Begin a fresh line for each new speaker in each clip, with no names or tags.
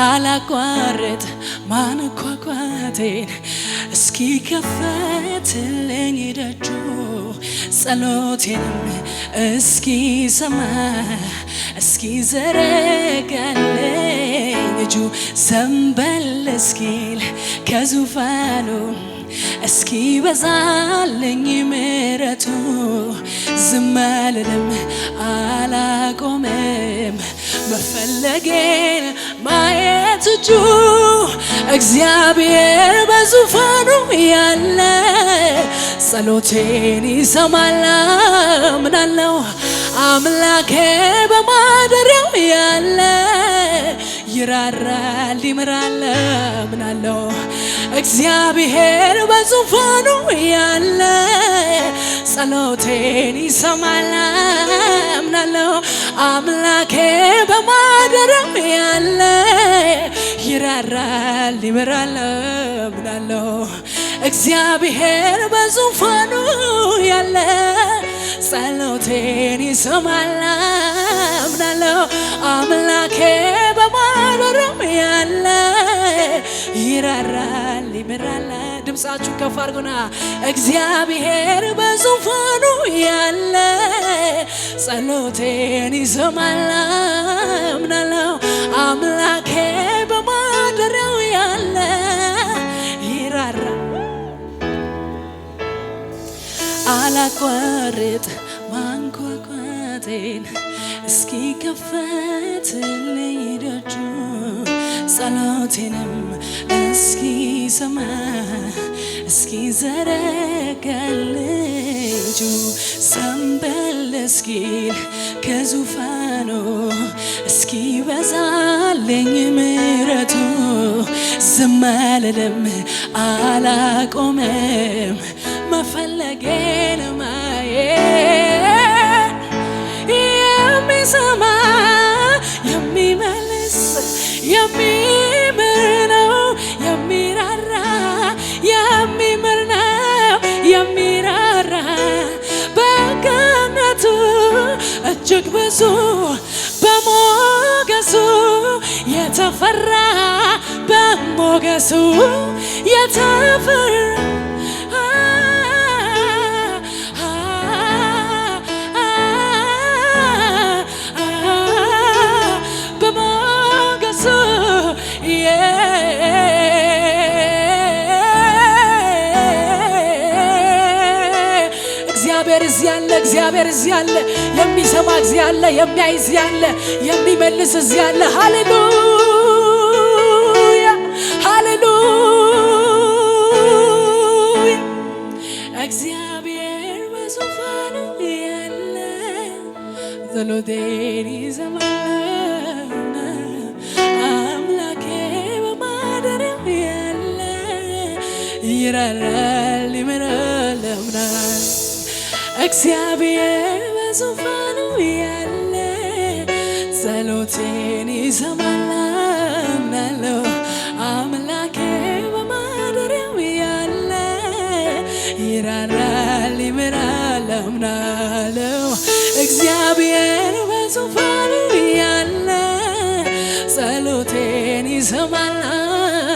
አላቋርጥ ማንኳኳቴን እስኪከፈትልኝ ደጁ ጸሎቴንም እስኪሰማ እስኪዘረጋልኝ እጁ ዘንበል እስኪል ከዙፋኑ እስኪበዛልኝ ምሕረቱ ዝም አልልም አላቆምም መፈለጌን ማየት እጁ እግዚአብሔር በዙፋኑ ያለ ጸሎቴን ይሰማል አምናለሁ አምላኬ በማደሪያው ያለ ይራራል ይምራል አምናለሁ እግዚአብሔር በዙፋኑ ያለ ጸሎቴን ይሰማል አምናለሁ አምላኬ በማደሪያው ያለ ይራራል ይምራል አምናለሁ እግዚአብሔር በዙፋኑ ያለ ጸሎቴን ይሰማል አምናለሁ አምላኬ በማደሪያው ያለ ይራራል ይምራል ድምፃችሁን ከፍ አድርጉና እግዚአብሔር በዙፋኑ ያለ ጸሎቴን ይሰማል አምናለሁ አምላኬ በማደሪያው ያለ ይራራል አላቋርጥ ማንኳኳቴን እስኪከፈትልኝ ደጁ ጸሎቴንም እስኪሰማ እስኪዘረጋልኝ እጁ ዘንበል እስኪል ከዙፋኑ እስኪበዛልኝ ምሕረቱ ዝም አልልም አላቆምም መፈለጌን ማየት የሚሰማ የሚመልስ የሚምር ነው የሚራራ የሚምር ነው የሚራራ በገነቱ እጅግ ብዙ በሞገሱ የተፈራ በሞገሱ የተፈራ እግዚአብሔር እዚህ አለ የሚሰማ እዚህ አለ የሚያይ እዚህ አለ የሚመልስ እዚህ አለ ሃሌሉያ ሃሌሉያ እግዚአብሔር በዙፋኑ ያለ ጸሎቴን ይሰማል አምላኬ በማደሪያው ያለ ይራራል ይምራል አምናለሁ እግዚአብሔር በዙፋኑ ያለ ጸሎቴን ይሰማል አምናለሁ አምላኬ በማደሪያው ያለ ይራራል ይምራል አምናለሁ እግዚአብሔር በዙፋኑ ያለ ጸሎቴን ይሰማል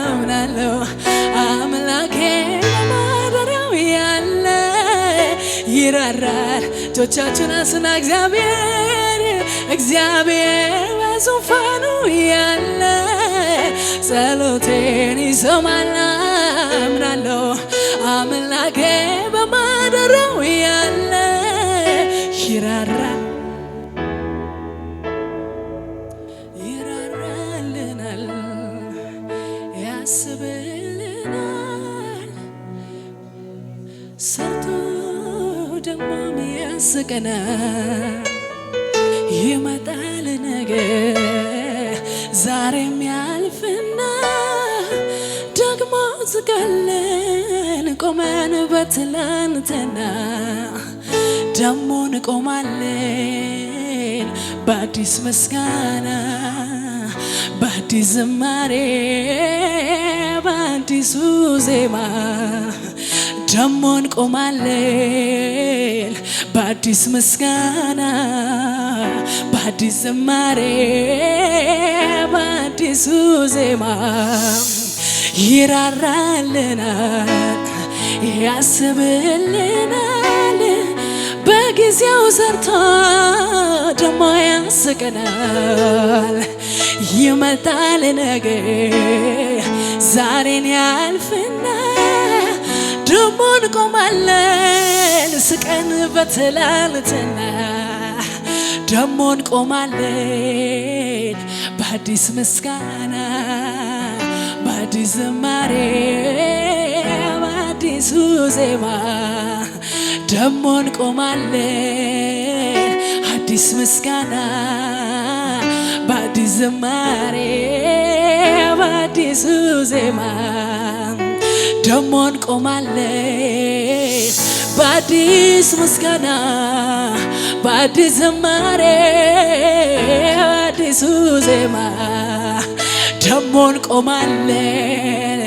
አምናለሁ አምላኬ በማደሪያው ያለ ይራራል እጆቻችሁን አንሱና እግዚአብሔር በዙፋኑ ያለ ጸሎቴን ይሰማል አምናለሁ አምላኬ በማደሪያው ያለ ይራራል ይራራልናል ያስብልናል ሰርቶ ደግሞ ያስቀናል ይመጣል ነገ ዛሬም ያልፍና ደግሞ ዝጋለን ቆመን በትላንትና ደግሞ እንቆማለን በአዲስ ምስጋና በአዲስ ዝማሬ በአዲሱ ዜማ ደግሞ እንቆማለን በአዲስ ምስጋና በአዲስ ዝማሬ በአዲስ በአዲሱ ዜማ ይራራልናል ያስብልናል በጊዜው ሰርቶ ደሞ ያስቀናል ይመጣል ነገ ዛሬን ያልፍና ደሞ እንቆማለን ስቀን በትላንትና ደሞ እንቆማለን በአዲስ ምስጋና በአዲስ ዝማሬ በአዲሱ ዜማ ደሞ እንቆማለን አዲስ ምስጋና በአዲስ ዝማሬ በአዲሱ ዜማ ደሞ እንቆማለን በአዲስ ምስጋና በአዲስ ዝማሬ በአዲሱ ዜማ ደሞ እንቆማለን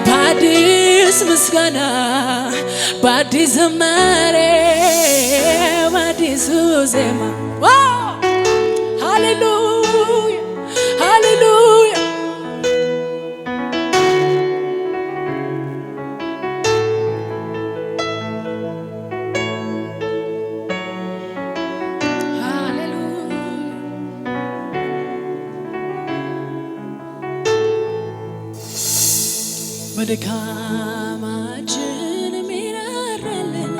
በአዲስ ምስጋና በአዲስ ዝማሬ በአዲሱ ዜማ ሃሌሉያ ሃሌሉያ በድካማችን ሚራራልን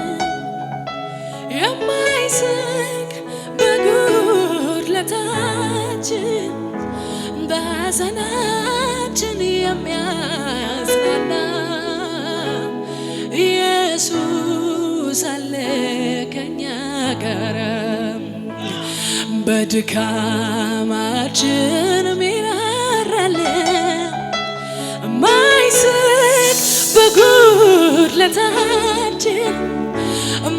የማይስቅ በጉድለታችን በሐዘናችን የሚያጽናና ኢየሱስ አለ ከኛ ጋር በድካማችን ሚራራልን ማይስቅ በጉድለታችን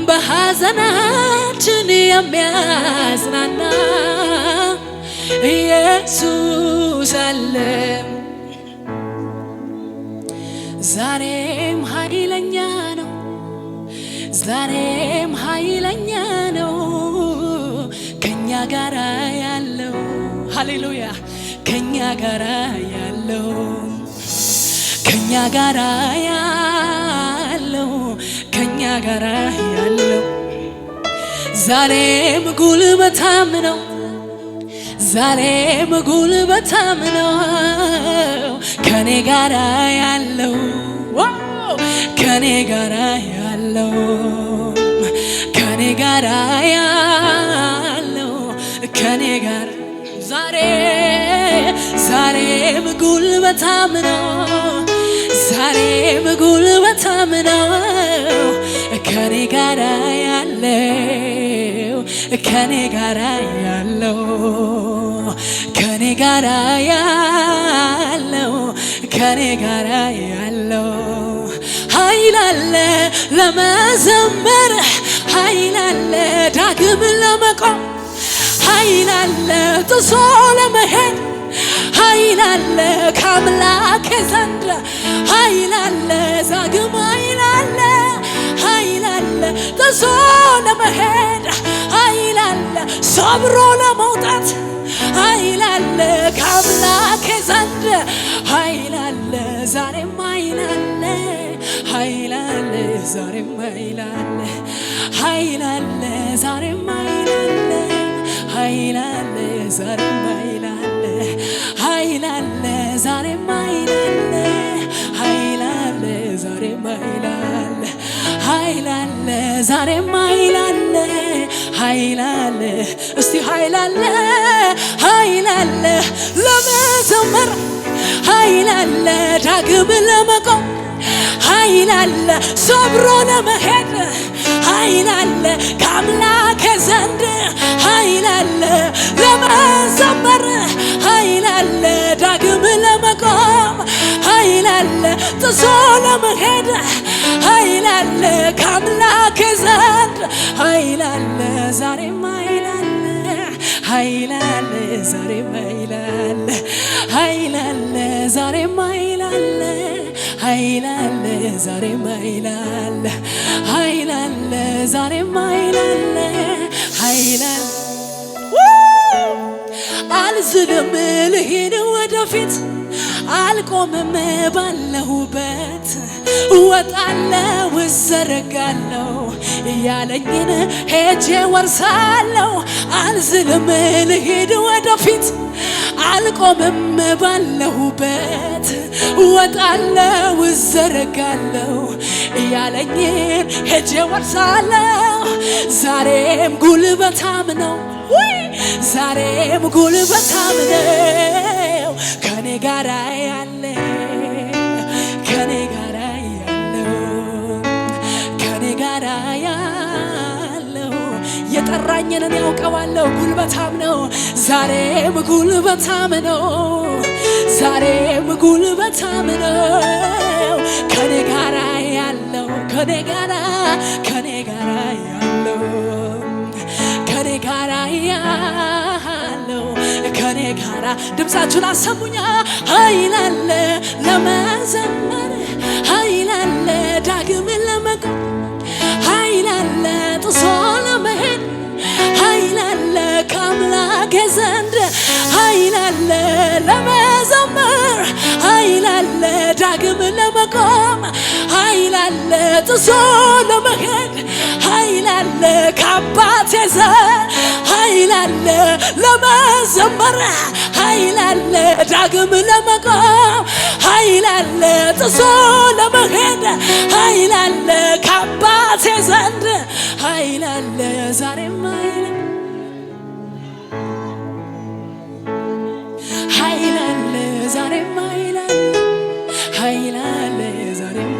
በሐዘናችን የሚያጽናና ኢየሱስ አለ ዛሬም ኃይለኛ ነው ዛሬም ኃይለኛ ነው ከኛ ጋር ያለው ሃሌሉያ ከኛ ጋር ያለው ከኛ ጋራ ያለው ከኛ ጋራ ያለው ዛሬም ጉልበታም ነው ዛሬም ጉልበታም ነው ከኔ ጋራ ያለው ከኔ ጋራ ያለው ከኔ ጋራ ያለው ከኔ ጋራ ዛሬም ጉልበታም ነው ዛሬም ጉልበታም ነው ከኔ ጋራ ያለው ከኔ ጋራ ያለው ከኔ ጋራ ያለው ከኔ ጋራ ያለው ኃይል አለ ለመዘመር ኃይል አለ ዳግም ለመቆም ኃይል አለ ጥሶ ለመሄድ ኃይል አለ ከአምላክ ዘንድ ኃይል አለ ዛግም ኃይል አለ ኃይል አለ ጥሶ ለመሄድ ኃይል አለ ሰብሮ ለመውጣት ኃይል አለ ከአምላክ ዘንድ ኃይል አለ ዛሬም ኃይል አለ ኃይል አለ ዛሬም ኃይል አለ ኃይል አለ ዛሬም ኃይል አለ ኃይል አለ ዛሬም ኃይል አለ ኃይል አለ ዛሬም ኃይል አለ ኃይል አለ ዛሬም ኃይል አለ ኃይል አለ ዛሬም ኃይል አለ ኃይል አለ እስቲ ኃይል አለ ለመዘመር ኃይል አለ ዳግም ለመቆም ኃይል አለ ሰብሮ ለመሄድ ኃይል አለ ከአምላክ ዘንድ ኃይል አለ ለመዘመር ኃይል አለ ዳግም ለመቆም ኃይል አለ ጥሶ ለመሄድ ኃይል አለ ከአምላክ ዘንድ ኃይል አለ ዛሬም ኃይል አለ ኃይል አለ ዛሬም ኃይል አለ ኃይል አለ ዛሬም ኃይል አለ ኃይል አለ ዛሬም ኃይል አለ ኃይል አለ ዛሬም ኃይል አለ ኃይል አለ አልዝልም ልሂድ ወደፊት አልቆምም ባለሁበት እወጣለሁ እዘረጋለሁ ያለኝን ሄጄ ወርሳለሁ አልዝልም ልሂድ ወደፊት አልቆምም ባለሁበት እወጣለሁ እዘረጋለሁ ያለኝን ሄጄ ወርሳለሁ ዛሬም ጉልበታም ነው ዛሬም ጉልበታም ነው ከኔ ጋር ያለ ከኔ ጋር ያለው ከኔ ጋር ያለው የጠራኝን ያውቀዋለሁ ጉልበታም ነው ዛሬም ጉልበታም ነው ዛሬም ጉልበታም ነው ከኔ ጋር ያለው ከኔ ጋር ያለው ከኔ ጋር ያለው ከኔ ጋር ድምፃችሁን አሰሙኛ ኃይል አለ ለመዘመር ኃይል አለ ዳግም ለመቆም ኃይል አለ ጥሶ ለመሄድ ኃይል አለ ከአምላኬ ዘንድ ኃይል አለ ለመዘመር ኃይል አለ ዳግም ለመቆም ኃይል አለ ጥሶ ለመሄድ ኃይል አለ ከአባቴ ዘንድ ኃይል አለ ለመዘመር ኃይል አለ ዳግም ለመቆም ኃይል አለ ጥሶ ለመሄድ ኃይል አለ ከአባቴ ዘንድ ኃይል አለ ዛሬም ኃይል አለ ዛሬም ኃይል አለ ዛሬም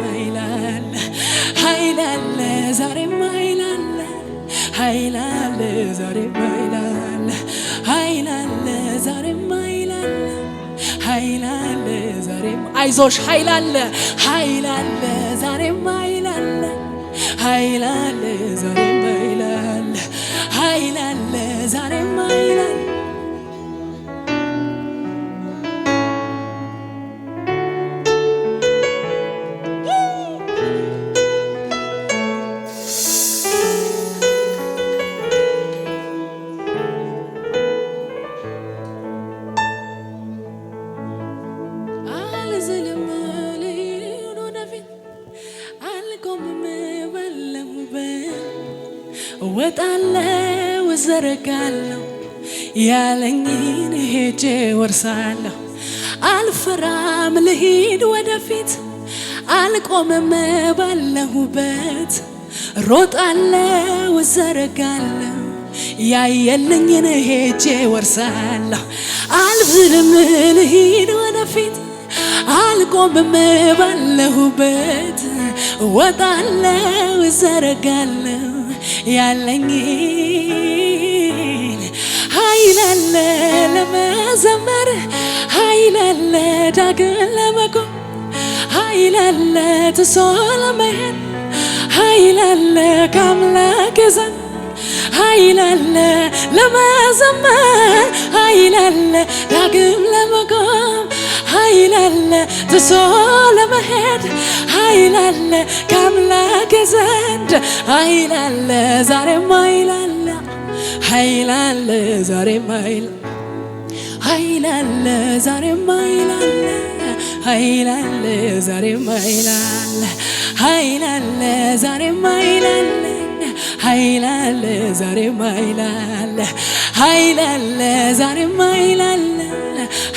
ኃይል አለ ዛሬም ኃይል አለ ዛሬም ኃይል አለ ዛሬም ኃይል አለ ዛሬም አይዞሽ ኃይል አለ ዛሬም ኃይል አለ ዛሬም ኃይል አለ ዛሬም እወጣለሁ እዘረጋለሁ ያለኝን ሄጄ ወርሳለሁ አልፈራም ልሂድ ወደፊት አልቆምም ባለሁበት ሮጣለሁ እዘረጋለሁ ያየልኝን ሄጄ ወርሳለሁ አልዝልም ልሂድ ወደፊት አልቆምም ባለሁበት እወጣለሁ እዘረጋለሁ ያለኝን ኃይል አለ ለመዘመር ኃይል አለ ዳግም ለመቆም ኃይል አለ ጥሶ ለመሄድ ኃይል አለ ከአምላኬ ዘንድ ኃይል አለ ለመዘመር ኃይል አለ ዳግም ለመቆም ኃይል አለ ጥሶ ለመሄድ ኃይል አለ ከአምላኬ ዘንድ ኃይል አለ ዛሬም ኃይል አለ ዛሬም ኃይል አለ ዛሬም ኃይል አለ ዛሬም ኃይል አለ ዛሬም ኃይል አለ ዛሬም ኃይል አለ ዛሬም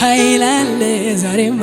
ኃይል አለ ዛሬም